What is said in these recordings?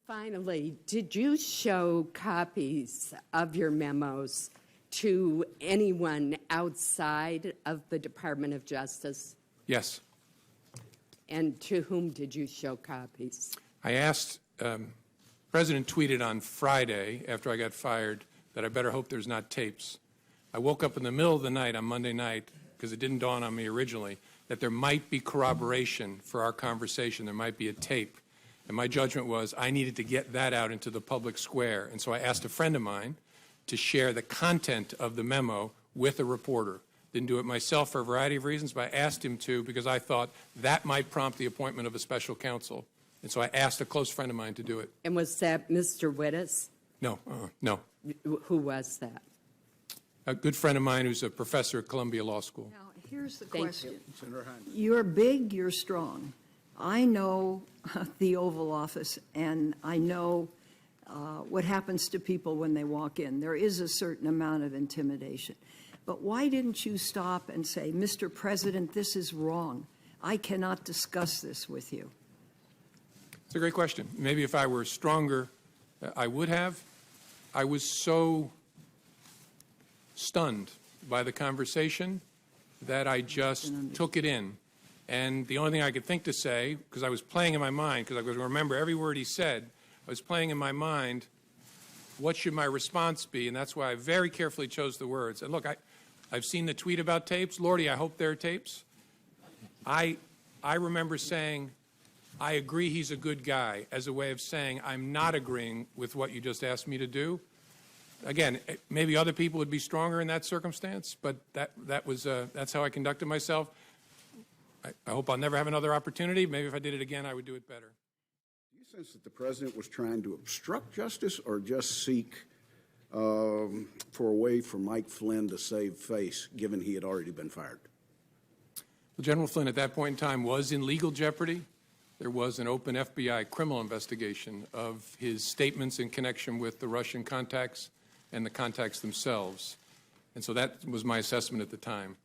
Finally, did you show copies of your memos to anyone outside of the Department of Justice? Yes. And to whom did you show copies? I asked, President tweeted on Friday after I got fired that I better hope there's not tapes. I woke up in the middle of the night on Monday night, because it didn't dawn on me originally, that there might be corroboration for our conversation. There might be a tape. And my judgment was I needed to get that out into the public square. And so I asked a friend of mine to share the content of the memo with a reporter. Didn't do it myself for a variety of reasons, but I asked him to because I thought that might prompt the appointment of a special counsel. And so I asked a close friend of mine to do it. And was that Mr. Wittes? No, no. Who was that? A good friend of mine who's a professor at Columbia Law School. Now, here's the Thank question. you. You're big, you're strong. I know the Oval Office, and I know what happens to people when they walk in. There is a certain amount of intimidation. But why didn't you stop and say, Mr. President, this is wrong. I cannot discuss this with you? It's a great question. Maybe if I were stronger, I would have. I was so stunned by the conversation that I just took it in. And the only thing I could think to say, because I was playing in my mind, because I was going to remember every word he said, I was playing in my mind, what should my response be? And that's why I very carefully chose the words. And look, I've seen the tweet about tapes. Lordy, I hope there are tapes. I remember saying, I agree he's a good guy, as a way of saying I'm not agreeing with what you just asked me to do. Again, maybe other people would be stronger in that circumstance, but that's how I conducted myself. I hope I'll never have another opportunity. Maybe if I did it again, I would do it better. Do you sense that the president was trying to obstruct justice or just seek for a way for Mike Flynn to save face, given he had already been fired? Well, General Flynn at that point in time was in legal jeopardy. There was an open FBI criminal investigation of his statements in connection with the Russian contacts and the contacts themselves. And so that was my assessment at the time.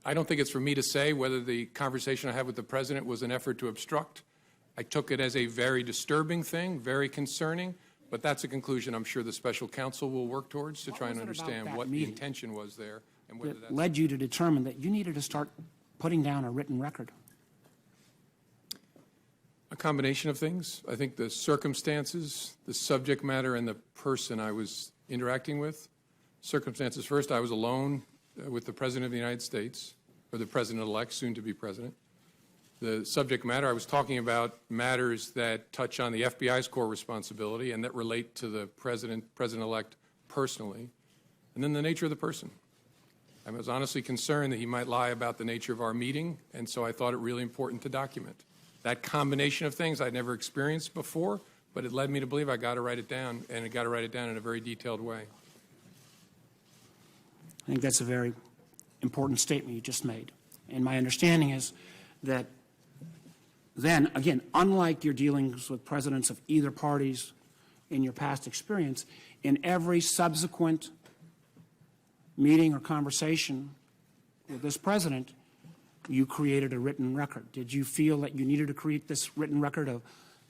I don't think it's for me to say whether the conversation I had with the president was an effort to obstruct. I took it as a very disturbing thing, very concerning, but that's a conclusion I'm sure the special counsel will work towards to try and understand what the intention was there and whether that led you to determine that you needed to start putting down a written record. A combination of things. I think the circumstances, the subject matter, and the person I was interacting with. Circumstances first, I was alone with the President of the United States, or the President-elect, soon to be President. The subject matter, I was talking about matters that touch on the FBI's core responsibility and that relate to the President-elect personally. And then the nature of the person. I was honestly concerned that he might lie about the nature of our meeting, and so I thought it really important to document. That combination of things I'd never experienced before, but it led me to believe I got to write it down, and I got to write it down in a very detailed way. I think that's a very important statement you just made. And my understanding is that then, again, unlike your dealings with presidents of either parties in your past experience, in every subsequent meeting or conversation with this president, you created a written record. Did you feel that you needed to create this written record of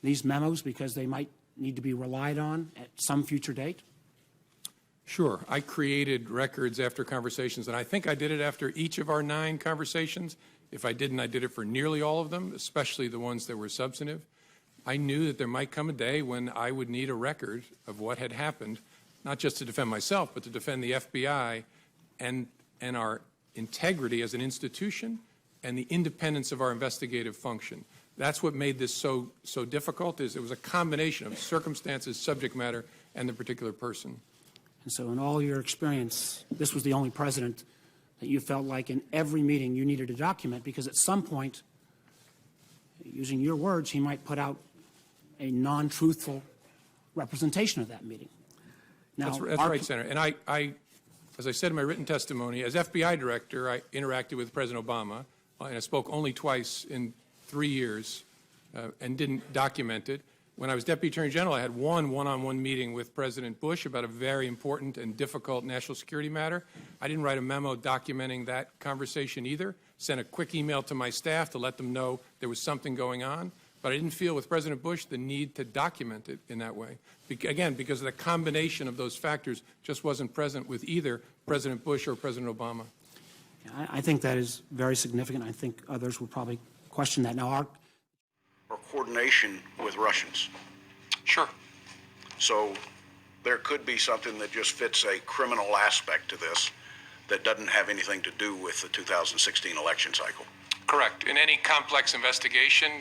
these memos because they might need to be relied on at some future date? Sure. I created records after conversations, and I think I did it after each of our 9 conversations. If I didn't, I did it for nearly all of them, especially the ones that were substantive. I knew that there might come a day when I would need a record of what had happened, not just to defend myself, but to defend the FBI and our integrity as an institution and the independence of our investigative function. That's what made this so difficult, is it was a combination of circumstances, subject matter, and the particular person. And so in all your experience, this was the only president that you felt like in every meeting you needed to document, because at some point, using your words, he might put out a non-truthful representation of that meeting. Now, that's right, Senator. And I, as I said in my written testimony, as FBI director, I interacted with President Obama, and I spoke only twice in 3 years and didn't document it. When I was Deputy Attorney General, I had one-on-one meeting with President Bush about a very important and difficult national security matter. I didn't write a memo documenting that conversation either. Sent a quick email to my staff to let them know there was something going on. But I didn't feel with President Bush the need to document it in that way. Again, because the combination of those factors just wasn't present with either President Bush or President Obama. I think that is very significant. I think others will probably question that. Now, Or coordination with Russians. Sure. So there could be something that just fits a criminal aspect to this that doesn't have anything to do with the 2016 election cycle. Correct. In any complex investigation,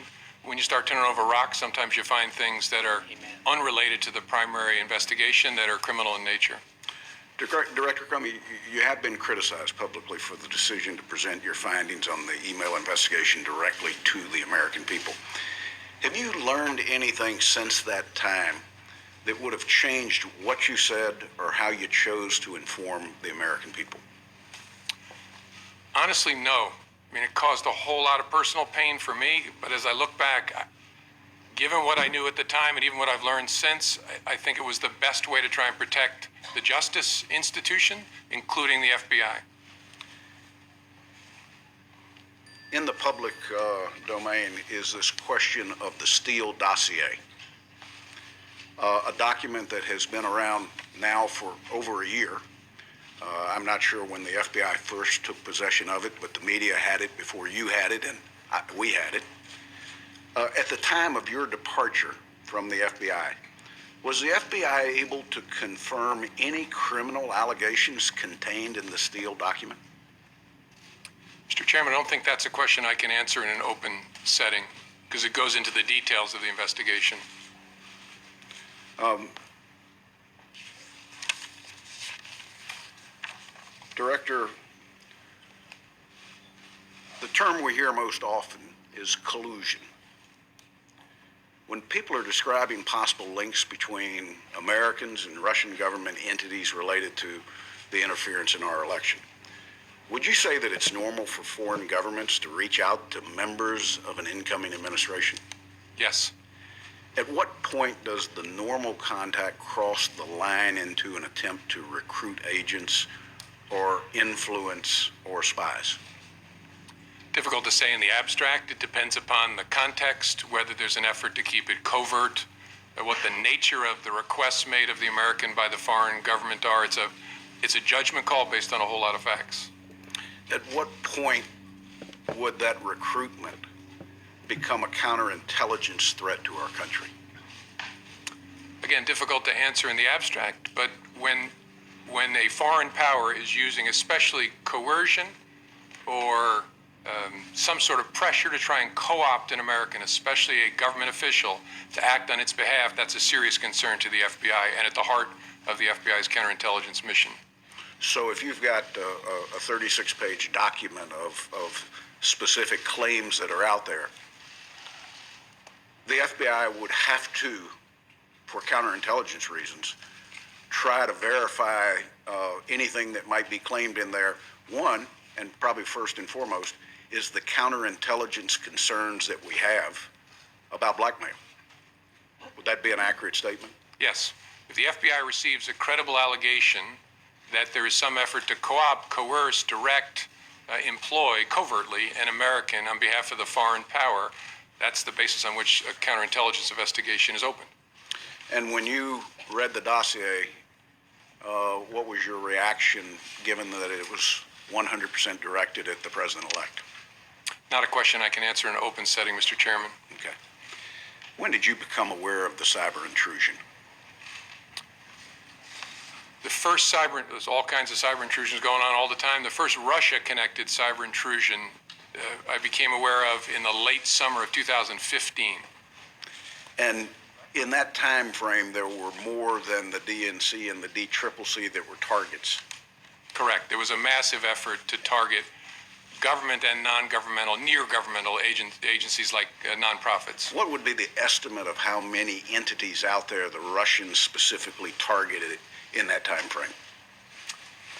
when you start turning over rocks, sometimes you find things that are unrelated to the primary investigation that are criminal in nature. Director Comey, you have been criticized publicly for the decision to present your findings on the email investigation directly to the American people. Have you learned anything since that time that would have changed what you said or how you chose to inform the American people? Honestly, no. I mean, it caused a whole lot of personal pain for me, but as I look back, given what I knew at the time and even what I've learned since, I think it was the best way to try and protect the justice institution, including the FBI. In the public domain is this question of the Steele dossier, a document that has been around now for over a year. I'm not sure when the FBI first took possession of it, but the media had it before you had it, and we had it. At the time of your departure from the FBI, was the FBI able to confirm any criminal allegations contained in the Steele document? Mr. Chairman, I don't think that's a question I can answer in an open setting because it goes into the details of the investigation. Director, the term we hear most often is collusion. When people are describing possible links between Americans and Russian government entities related to the interference in our election, would you say that it's normal for foreign governments to reach out to members of an incoming administration? Yes. At what point does the normal contact cross the line into an attempt to recruit agents or influence or spies? Difficult to say in the abstract. It depends upon the context, whether there's an effort to keep it covert, or what the nature of the requests made of the American by the foreign government are. It's a judgment call based on a whole lot of facts. At what point would that recruitment become a counterintelligence threat to our country? Again, difficult to answer in the abstract, but when a foreign power is using especially coercion or some sort of pressure to try and co-opt an American, especially a government official, to act on its behalf, that's a serious concern to the FBI and at the heart of the FBI's counterintelligence mission. So if you've got a 36-page document of specific claims that are out there, the FBI would have to, for counterintelligence reasons, try to verify anything that might be claimed in there. One, and probably first and foremost, is the counterintelligence concerns that we have about blackmail. Would that be an accurate statement? Yes. If the FBI receives a credible allegation that there is some effort to co-opt, coerce, direct, employ covertly an American on behalf of the foreign power, that's the basis on which a counterintelligence investigation is opened. And when you read the dossier, what was your reaction, given that it was 100% directed at the president-elect? Not a question I can answer in an open setting, Mr. Chairman. Okay. When did you become aware of the cyber intrusion? The first there's all kinds of cyber intrusions going on all the time. The first Russia-connected cyber intrusion I became aware of in the late summer of 2015. And in that time frame, there were more than the DNC and the DCCC that were targets. Correct. There was a massive effort to target government and non-governmental, near-governmental agencies like nonprofits. What would be the estimate of how many entities out there the Russians specifically targeted in that time frame?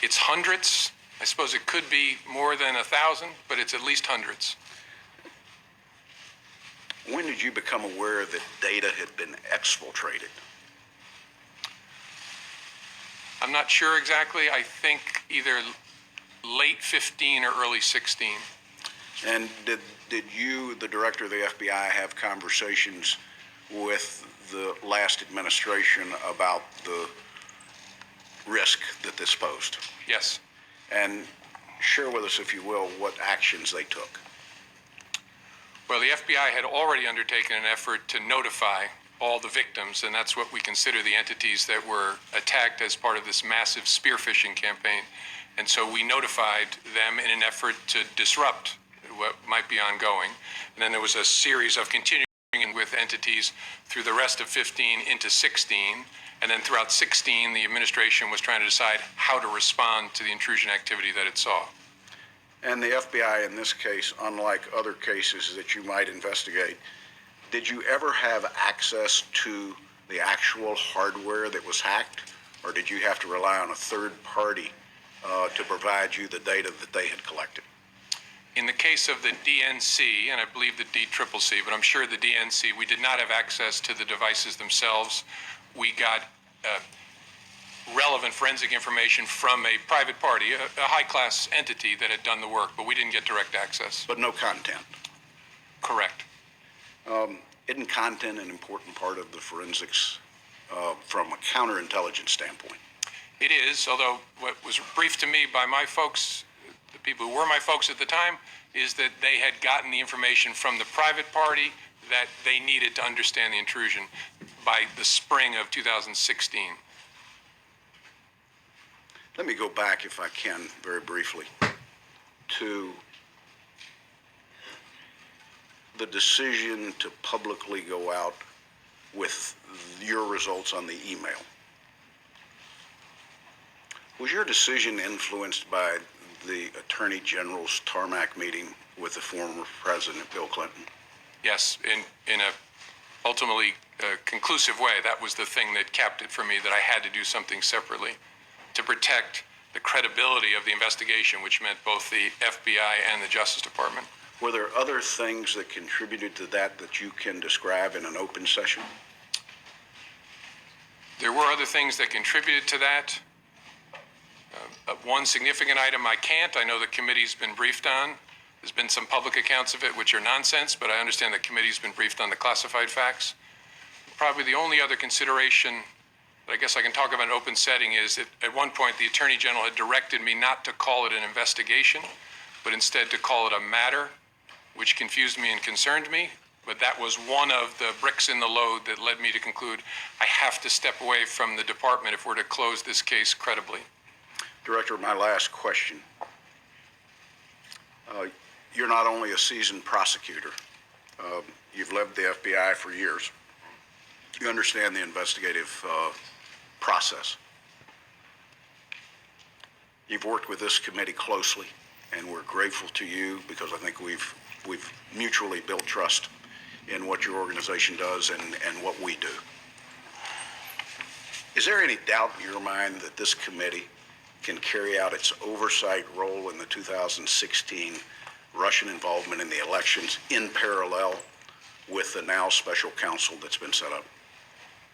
It's hundreds. I suppose it could be more than 1,000, but it's at least hundreds. When did you become aware that data had been exfiltrated? I'm not sure exactly. I think either late 15 or early 16. And did you, the director of the FBI, have conversations with the last administration about the risk that this posed? Yes. And share with us, if you will, what actions they took. Well, the FBI had already undertaken an effort to notify all the victims, and that's what we consider the entities that were attacked as part of this massive spearphishing campaign. And so we notified them in an effort to disrupt what might be ongoing. And then there was a series of continuing with entities through the rest of 15 into 16. And then throughout 16, the administration was trying to decide how to respond to the intrusion activity that it saw. And the FBI, in this case, unlike other cases that you might investigate, did you ever have access to the actual hardware that was hacked, or did you have to rely on a third party to provide you the data that they had collected? In the case of the DNC, and I believe the DCCC, but I'm sure the DNC, we did not have access to the devices themselves. We got relevant forensic information from a private party, a high-class entity that had done the work, but we didn't get direct access. But no content. Correct. Isn't content an important part of the forensics from a counterintelligence standpoint? It is, although what was briefed to me by my folks, the people who were my folks at the time, is that they had gotten the information from the private party that they needed to understand the intrusion by the spring of 2016. Let me go back, if I can, very briefly, to the decision to publicly go out with your results on the email. Was your decision influenced by the Attorney General's tarmac meeting with the former President Bill Clinton? Yes, in a ultimately conclusive way. That was the thing that capped it for me, that I had to do something separately to protect the credibility of the investigation, which meant both the FBI and the Justice Department. Were there other things that contributed to that that you can describe in an open session? There were other things that contributed to that. One significant item I can't. I know the committee's been briefed on. There's been some public accounts of it, which are nonsense, but I understand the committee's been briefed on the classified facts. Probably the only other consideration that I guess I can talk about in an open setting is that at one point the Attorney General had directed me not to call it an investigation, but instead to call it a matter, which confused me and concerned me. But that was one of the bricks in the load that led me to conclude I have to step away from the department if we're to close this case credibly. Director, my last question. You're not only a seasoned prosecutor, you've led the FBI for years. You understand the investigative process. You've worked with this committee closely, and we're grateful to you because I think we've mutually built trust in what your organization does and what we do. Is there any doubt in your mind that this committee can carry out its oversight role in the 2016 Russian involvement in the elections in parallel with the now special counsel that's been set up?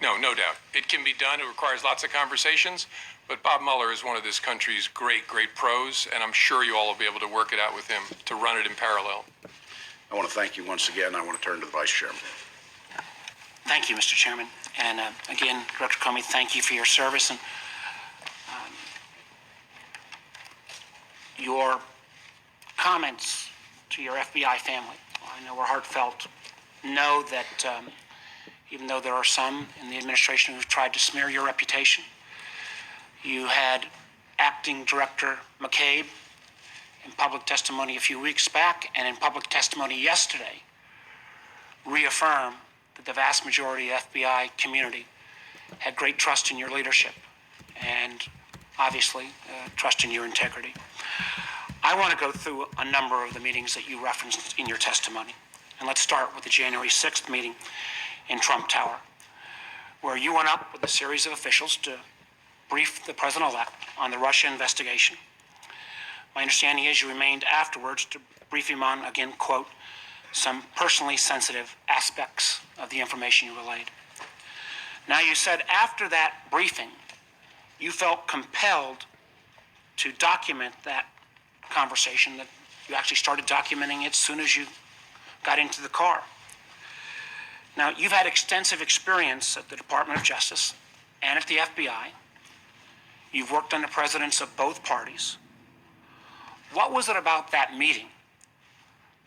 No, no doubt. It can be done. It requires lots of conversations, but Bob Mueller is one of this country's great, great pros, and I'm sure you all will be able to work it out with him to run it in parallel. I want to thank you once again. I want to turn to the Vice Chairman. Thank you, Mr. Chairman. And again, Director Comey, thank you for your service. And your comments to your FBI family, I know were heartfelt. Know that even though there are some in the administration who've tried to smear your reputation, you had Acting Director McCabe in public testimony a few weeks back and in public testimony yesterday reaffirm that the vast majority of the FBI community had great trust in your leadership and obviously trust in your integrity. I want to go through a number of the meetings that you referenced in your testimony. And let's start with the January 6th meeting in Trump Tower, where you went up with a series of officials to brief the president-elect on the Russia investigation. My understanding is you remained afterwards to brief him on, again, quote, some personally sensitive aspects of the information you relayed. Now, you said after that briefing, you felt compelled to document that conversation that You actually started documenting it as soon as you got into the car. Now, you've had extensive experience at the Department of Justice and at the FBI. You've worked under presidents of both parties. What was it about that meeting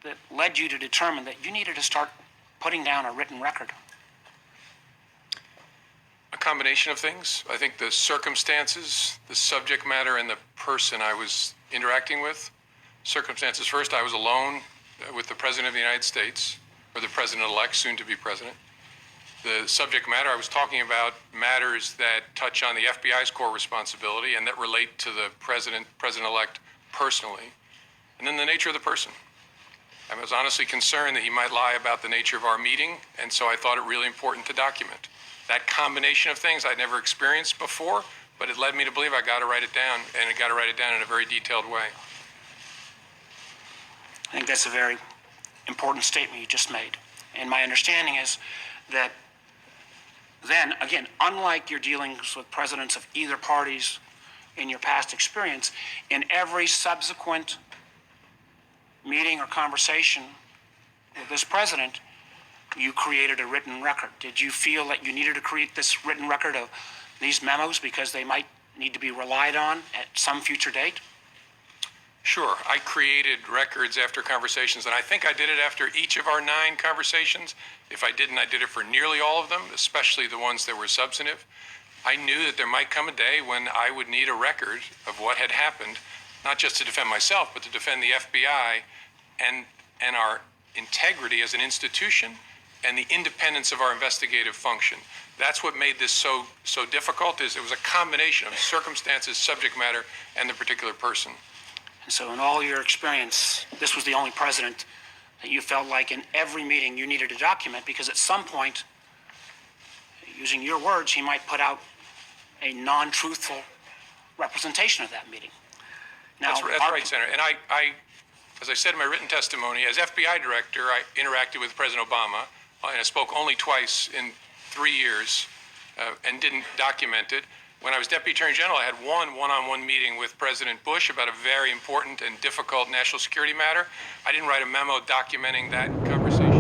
that led you to determine that you needed to start putting down a written record? A combination of things. I think the circumstances, the subject matter, and the person I was interacting with. Circumstances first, I was alone with the President of the United States, or the President-elect, soon to be President. The subject matter, I was talking about matters that touch on the FBI's core responsibility and that relate to the President-elect personally. And then the nature of the person. I was honestly concerned that he might lie about the nature of our meeting, and so I thought it really important to document. That combination of things I'd never experienced before, but it led me to believe I got to write it down, and I got to write it down in a very detailed way. I think that's a very important statement you just made. And my understanding is that then, again, unlike your dealings with presidents of either parties in your past experience, in every subsequent meeting or conversation with this president, you created a written record. Did you feel that you needed to create this written record of these memos because they might need to be relied on at some future date? Sure. I created records after conversations, and I think I did it after each of our 9 conversations. If I didn't, I did it for nearly all of them, especially the ones that were substantive. I knew that there might come a day when I would need a record of what had happened, not just to defend myself, but to defend the FBI and our integrity as an institution and the independence of our investigative function. That's what made this so difficult, is it was a combination of circumstances, subject matter, and the particular person. And so in all your experience, this was the only president that you felt like in every meeting you needed to document, because at some point, using your words, he might put out a non-truthful representation of that meeting. Now, That's right, Senator. And I, as I said in my written testimony, as FBI director, I interacted with President Obama, and I spoke only twice in 3 years and didn't document it. When I was Deputy Attorney General, I had one-on-one meeting with President Bush about a very important and difficult national security matter. I didn't write a memo documenting that conversation.